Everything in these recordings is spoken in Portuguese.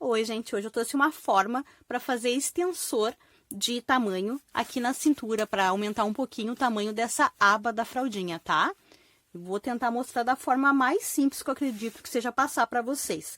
Oi, gente, hoje eu trouxe uma forma para fazer extensor de tamanho aqui na cintura, para aumentar um pouquinho o tamanho dessa aba da fraldinha, tá? Eu vou tentar mostrar da forma mais simples que eu acredito que seja passar para vocês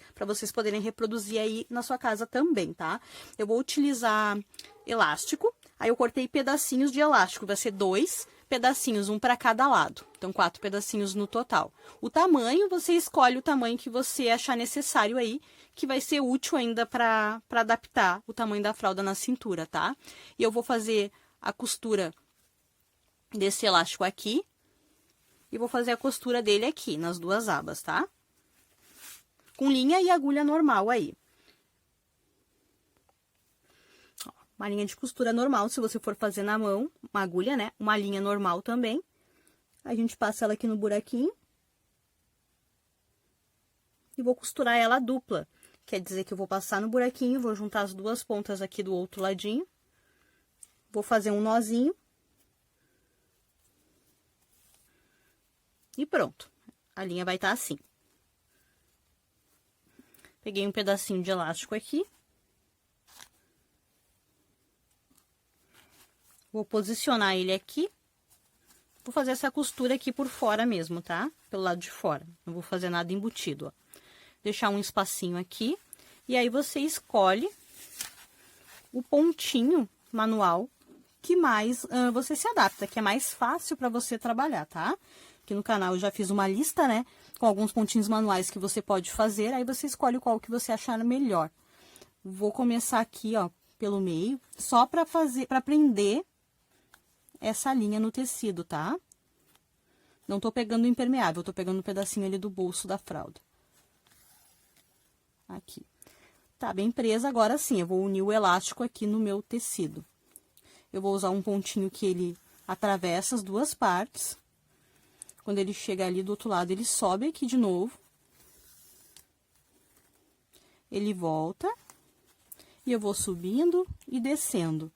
poderem reproduzir aí na sua casa também, tá? Eu vou utilizar elástico, aí eu cortei pedacinhos de elástico, vai ser 2 pedacinhos, um para cada lado. Então, 4 pedacinhos no total. O tamanho, você escolhe o tamanho que você achar necessário aí, que vai ser útil ainda para adaptar o tamanho da fralda na cintura, tá? E eu vou fazer a costura desse elástico aqui e vou fazer a costura dele aqui, nas duas abas, tá? Com linha e agulha normal aí. Uma linha de costura normal, se você for fazer na mão, uma agulha, né? Uma linha normal também. A gente passa ela aqui no buraquinho. E vou costurar ela dupla. Quer dizer que eu vou passar no buraquinho, vou juntar as duas pontas aqui do outro ladinho. Vou fazer um nozinho. E pronto. A linha vai estar assim. Peguei um pedacinho de elástico aqui. Vou posicionar ele aqui. Vou fazer essa costura aqui por fora mesmo, tá? Pelo lado de fora. Não vou fazer nada embutido, ó. Deixar um espacinho aqui. E aí, você escolhe o pontinho manual que mais você se adapta, que é mais fácil para você trabalhar, tá? Aqui no canal eu já fiz uma lista, né? Com alguns pontinhos manuais que você pode fazer. Aí, você escolhe qual que você achar melhor. Vou começar aqui, ó, pelo meio. Só para prender essa linha no tecido, tá? Não tô pegando impermeável, tô pegando um pedacinho ali do bolso da fralda. Aqui. Tá bem presa, agora sim, eu vou unir o elástico aqui no meu tecido. Eu vou usar um pontinho que ele atravessa as duas partes. Quando ele chega ali do outro lado, ele sobe aqui de novo. Ele volta. E eu vou subindo e descendo.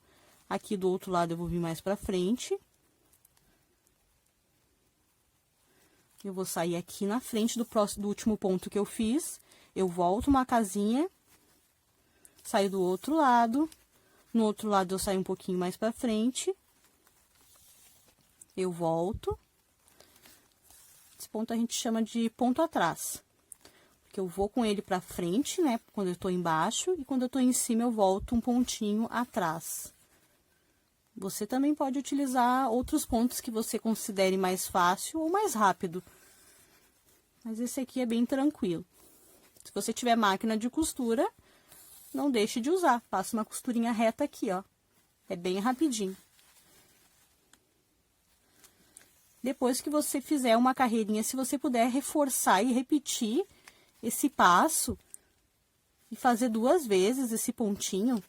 Aqui do outro lado eu vou vir mais pra frente. Eu vou sair aqui na frente do último ponto que eu fiz. Eu volto uma casinha. Saio do outro lado. No outro lado eu saio um pouquinho mais pra frente. Eu volto. Esse ponto a gente chama de ponto atrás. Porque eu vou com ele pra frente, né? Quando eu tô embaixo. E quando eu tô em cima eu volto um pontinho atrás. Você também pode utilizar outros pontos que você considere mais fácil ou mais rápido. Mas esse aqui é bem tranquilo. Se você tiver máquina de costura, não deixe de usar. Passa uma costurinha reta aqui, ó. É bem rapidinho. Depois que você fizer uma carreirinha, se você puder reforçar e repetir esse passo e fazer 2 vezes esse pontinho,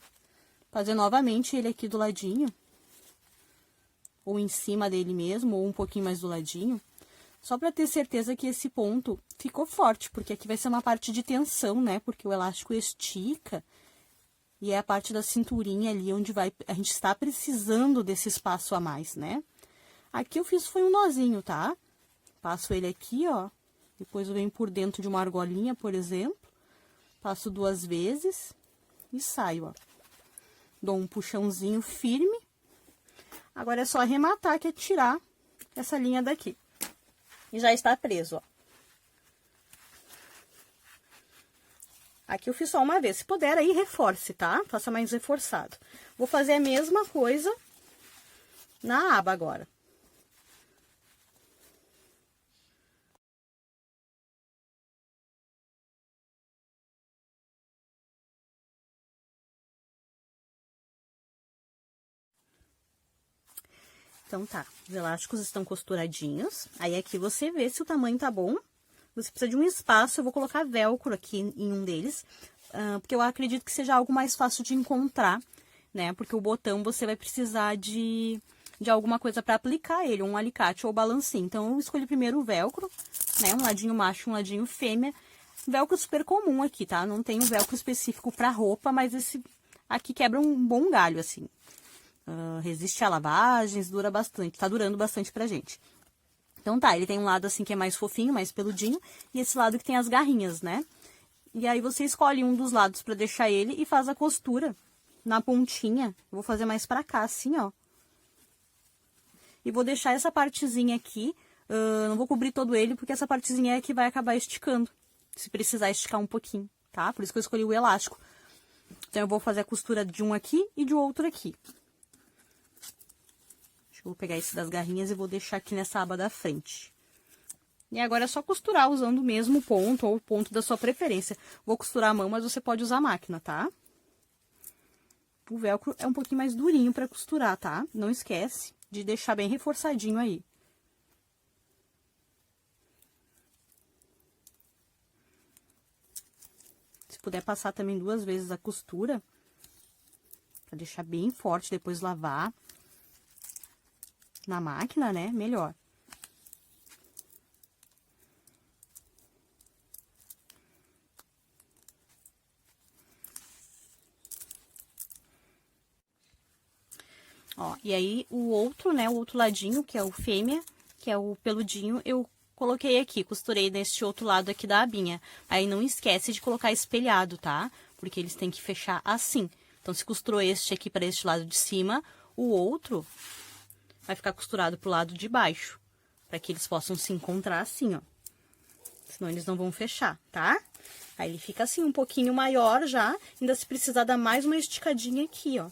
fazer novamente ele aqui do ladinho, ou em cima dele mesmo, ou um pouquinho mais do ladinho, só para ter certeza que esse ponto ficou forte, porque aqui vai ser uma parte de tensão, né? Porque o elástico estica e é a parte da cinturinha ali onde a gente está precisando desse espaço a mais, né? Aqui eu fiz foi um nozinho, tá? Passo ele aqui, ó, depois eu venho por dentro de uma argolinha, por exemplo, passo 2 vezes e saio, ó. Dou um puxãozinho firme. Agora é só arrematar, que é tirar essa linha daqui. E já está preso, ó. Aqui eu fiz só uma vez. Se puder, aí reforce, tá? Faça mais reforçado. Vou fazer a mesma coisa na aba agora. Então, tá, os elásticos estão costuradinhos. Aí, aqui você vê se o tamanho tá bom. Você precisa de um espaço, eu vou colocar velcro aqui em um deles. Porque eu acredito que seja algo mais fácil de encontrar, né? Porque o botão você vai precisar de alguma coisa para aplicar ele, um alicate ou balancinho. Então, eu escolhi primeiro o velcro, né? Um ladinho macho, um ladinho fêmea. Velcro super comum aqui, tá? Não tem um velcro específico para roupa, mas esse aqui quebra um bom galho, assim. Resiste a lavagens, dura bastante, tá durando bastante pra gente. Então tá, ele tem um lado assim que é mais fofinho, mais peludinho, e esse lado que tem as garrinhas, né? E aí você escolhe um dos lados pra deixar ele e faz a costura na pontinha. Eu vou fazer mais pra cá, assim, ó. E vou deixar essa partezinha aqui, não vou cobrir todo ele, porque essa partezinha é que vai acabar esticando. Se precisar esticar um pouquinho, tá? Por isso que eu escolhi o elástico. Então, eu vou fazer a costura de um aqui e de outro aqui. Vou pegar esse das garrinhas e vou deixar aqui nessa aba da frente. E agora é só costurar usando o mesmo ponto ou o ponto da sua preferência. Vou costurar a mão, mas você pode usar a máquina, tá? O velcro é um pouquinho mais durinho pra costurar, tá? Não esquece de deixar bem reforçadinho aí. Se puder passar também 2 vezes a costura, pra deixar bem forte, depois lavar na máquina, né? Melhor. Ó, e aí o outro, né? O outro ladinho, que é o fêmea, que é o peludinho, eu coloquei aqui, costurei neste outro lado aqui da abinha. Aí não esquece de colocar espelhado, tá? Porque eles têm que fechar assim. Então, se costurou este aqui para este lado de cima, o outro vai ficar costurado pro lado de baixo, para que eles possam se encontrar assim, ó. Senão eles não vão fechar, tá? Aí ele fica assim, um pouquinho maior já, ainda se precisar dar mais uma esticadinha aqui, ó.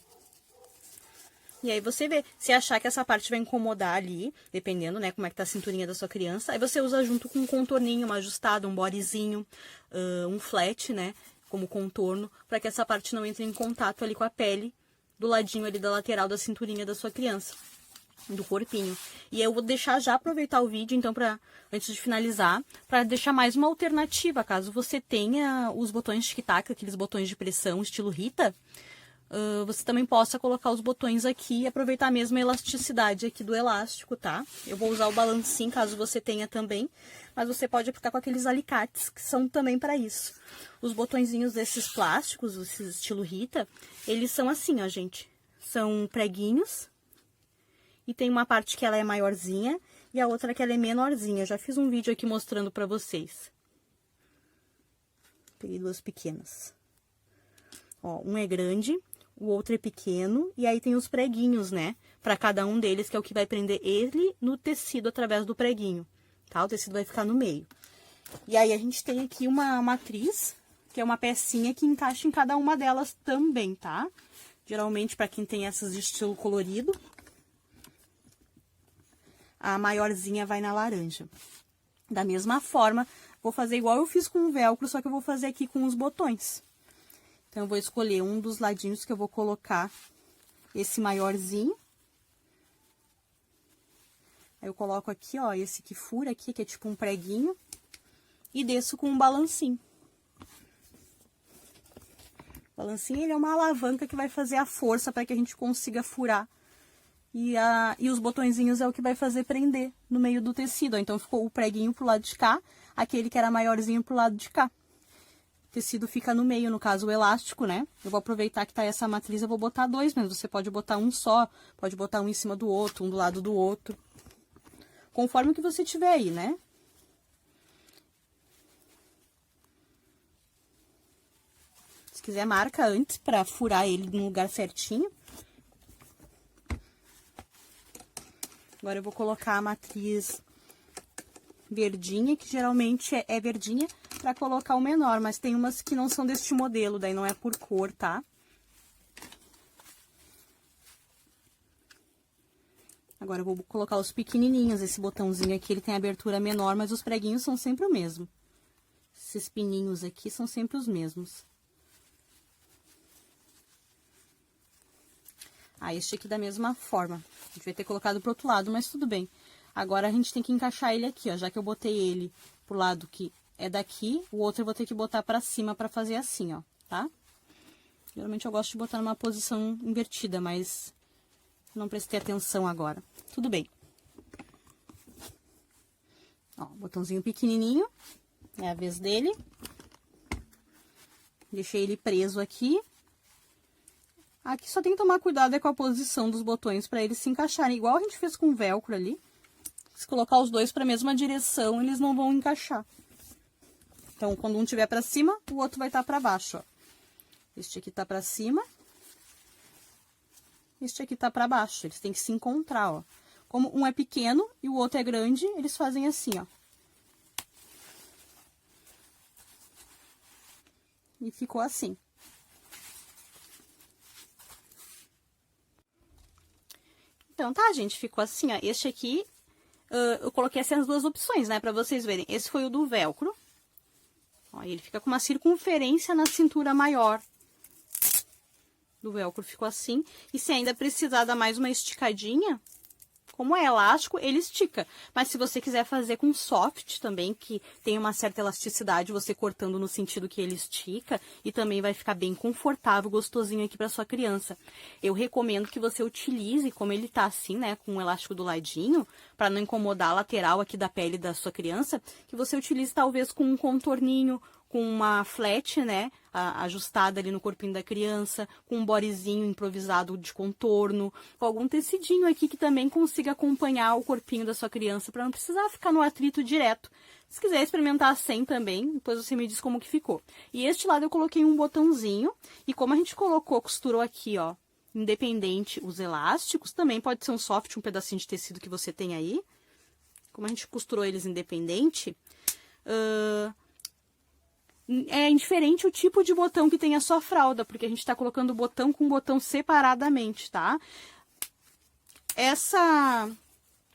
E aí você vê, se achar que essa parte vai incomodar ali, dependendo, né, como é que tá a cinturinha da sua criança, aí você usa junto com um contorninho, uma ajustada, um bodyzinho, um flat, né, como contorno, para que essa parte não entre em contato ali com a pele do ladinho ali da lateral da cinturinha da sua criança. Do corpinho. E eu vou deixar já aproveitar o vídeo, então, antes de finalizar, para deixar mais uma alternativa, caso você tenha os botões tic-tac, aqueles botões de pressão, estilo Rita, você também possa colocar os botões aqui e aproveitar mesmo a elasticidade aqui do elástico, tá? Eu vou usar o balancinho, caso você tenha também, mas você pode aplicar com aqueles alicates, que são também para isso. Os botõezinhos desses plásticos, esses estilo Rita, eles são assim, ó, gente. São preguinhos. E tem uma parte que ela é maiorzinha e a outra que ela é menorzinha. Eu já fiz um vídeo aqui mostrando pra vocês. Peguei 2 pequenas. Ó, um é grande, o outro é pequeno. E aí tem os preguinhos, né? Pra cada um deles, que é o que vai prender ele no tecido através do preguinho. Tá? O tecido vai ficar no meio. E aí a gente tem aqui uma matriz, que é uma pecinha que encaixa em cada uma delas também, tá? Geralmente pra quem tem essas de estilo colorido, a maiorzinha vai na laranja. Da mesma forma, vou fazer igual eu fiz com o velcro, só que eu vou fazer aqui com os botões. Então, eu vou escolher um dos ladinhos que eu vou colocar esse maiorzinho. Aí, eu coloco aqui, ó, esse que fura aqui, que é tipo um preguinho. E desço com um balancinho. O balancinho, ele é uma alavanca que vai fazer a força para que a gente consiga furar. E os botõezinhos é o que vai fazer prender no meio do tecido. Ó. Então, ficou o preguinho pro lado de cá, aquele que era maiorzinho pro lado de cá. O tecido fica no meio, no caso, o elástico, né? Eu vou aproveitar que tá essa matriz, eu vou botar 2 mesmo. Você pode botar um só, pode botar um em cima do outro, um do lado do outro. Conforme o que você tiver aí, né? Se quiser, marca antes pra furar ele no lugar certinho. Agora, eu vou colocar a matriz verdinha, que geralmente é verdinha, pra colocar o menor. Mas tem umas que não são deste modelo, daí não é por cor, tá? Agora, eu vou colocar os pequenininhos. Esse botãozinho aqui, ele tem abertura menor, mas os preguinhos são sempre o mesmo. Esses pininhos aqui são sempre os mesmos. Ah, este aqui da mesma forma. A gente vai ter colocado pro outro lado, mas tudo bem. Agora, a gente tem que encaixar ele aqui, ó. Já que eu botei ele pro lado que é daqui, o outro eu vou ter que botar pra cima pra fazer assim, ó, tá? Geralmente eu gosto de botar numa posição invertida, mas não prestei atenção agora. Tudo bem. Ó, botãozinho pequenininho. É a vez dele. Deixei ele preso aqui. Aqui só tem que tomar cuidado com a posição dos botões para eles se encaixarem, igual a gente fez com o velcro ali. Se colocar os dois para a mesma direção, eles não vão encaixar. Então, quando um estiver pra cima, o outro vai estar pra baixo, ó. Este aqui tá pra cima. Este aqui tá pra baixo. Eles têm que se encontrar, ó. Como um é pequeno e o outro é grande, eles fazem assim, ó. E ficou assim. Então, tá, gente, ficou assim, ó. Este aqui, eu coloquei assim as duas opções, né, pra vocês verem. Esse foi o do velcro. Ó, ele fica com uma circunferência na cintura maior. Do velcro ficou assim. E se ainda precisar dar mais uma esticadinha, como é elástico, ele estica. Mas se você quiser fazer com soft também, que tem uma certa elasticidade, você cortando no sentido que ele estica, e também vai ficar bem confortável, gostosinho aqui para sua criança. Eu recomendo que você utilize, como ele tá assim, né, com o elástico do ladinho, para não incomodar a lateral aqui da pele da sua criança, que você utilize talvez com um contorninho, com uma flat, né, ajustada ali no corpinho da criança, com um bodyzinho improvisado de contorno, com algum tecidinho aqui que também consiga acompanhar o corpinho da sua criança, para não precisar ficar no atrito direto. Se quiser experimentar sem também, depois você me diz como que ficou. E este lado eu coloquei um botãozinho, e como a gente costurou aqui, ó, independente os elásticos, também pode ser um soft, um pedacinho de tecido que você tem aí. Como a gente costurou eles independente, é indiferente o tipo de botão que tem a sua fralda, porque a gente tá colocando o botão com o botão separadamente, tá? Essa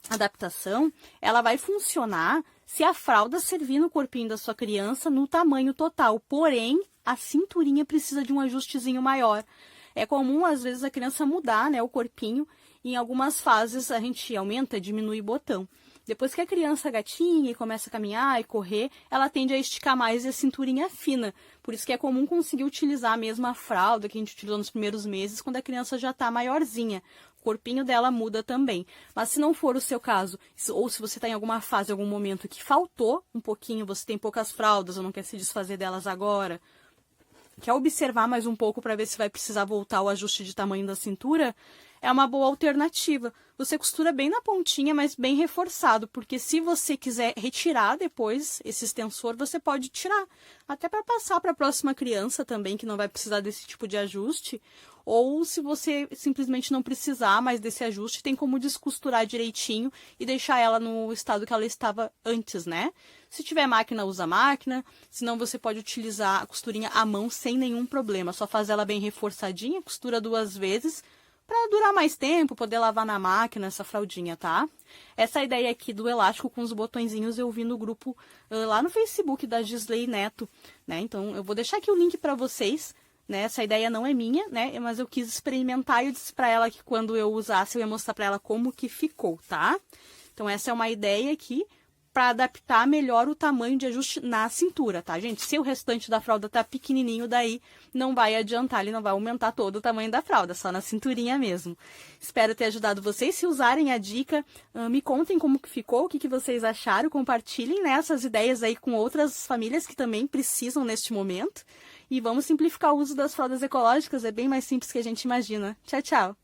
adaptação, ela vai funcionar se a fralda servir no corpinho da sua criança no tamanho total, porém, a cinturinha precisa de um ajustezinho maior. É comum, às vezes, a criança mudar, né, o corpinho, e em algumas fases a gente aumenta, diminui o botão. Depois que a criança gatinha e começa a caminhar e correr, ela tende a esticar mais e a cinturinha fina. Por isso que é comum conseguir utilizar a mesma fralda que a gente utilizou nos primeiros meses, quando a criança já está maiorzinha. O corpinho dela muda também. Mas se não for o seu caso, ou se você está em alguma fase, algum momento que faltou um pouquinho, você tem poucas fraldas ou não quer se desfazer delas agora, quer observar mais um pouco para ver se vai precisar voltar o ajuste de tamanho da cintura, é uma boa alternativa. Você costura bem na pontinha, mas bem reforçado, porque se você quiser retirar depois esse extensor, você pode tirar. Até para passar para a próxima criança também, que não vai precisar desse tipo de ajuste. Ou se você simplesmente não precisar mais desse ajuste, tem como descosturar direitinho e deixar ela no estado que ela estava antes, né? Se tiver máquina, usa máquina. Senão você pode utilizar a costurinha à mão sem nenhum problema. Só faz ela bem reforçadinha, costura 2 vezes, para durar mais tempo, poder lavar na máquina essa fraldinha, tá? Essa ideia aqui do elástico com os botõezinhos eu vi no grupo lá no Facebook da Gisley Neto, né? Então, eu vou deixar aqui o link para vocês, né? Essa ideia não é minha, né? Mas eu quis experimentar e eu disse para ela que quando eu usasse eu ia mostrar para ela como que ficou, tá? Então, essa é uma ideia aqui para adaptar melhor o tamanho de ajuste na cintura, tá, gente? Se o restante da fralda tá pequenininho, daí não vai adiantar, ele não vai aumentar todo o tamanho da fralda, só na cinturinha mesmo. Espero ter ajudado vocês. Se usarem a dica, me contem como que ficou, o que vocês acharam, compartilhem, né, essas ideias aí com outras famílias que também precisam neste momento. E vamos simplificar o uso das fraldas ecológicas, é bem mais simples que a gente imagina. Tchau, tchau!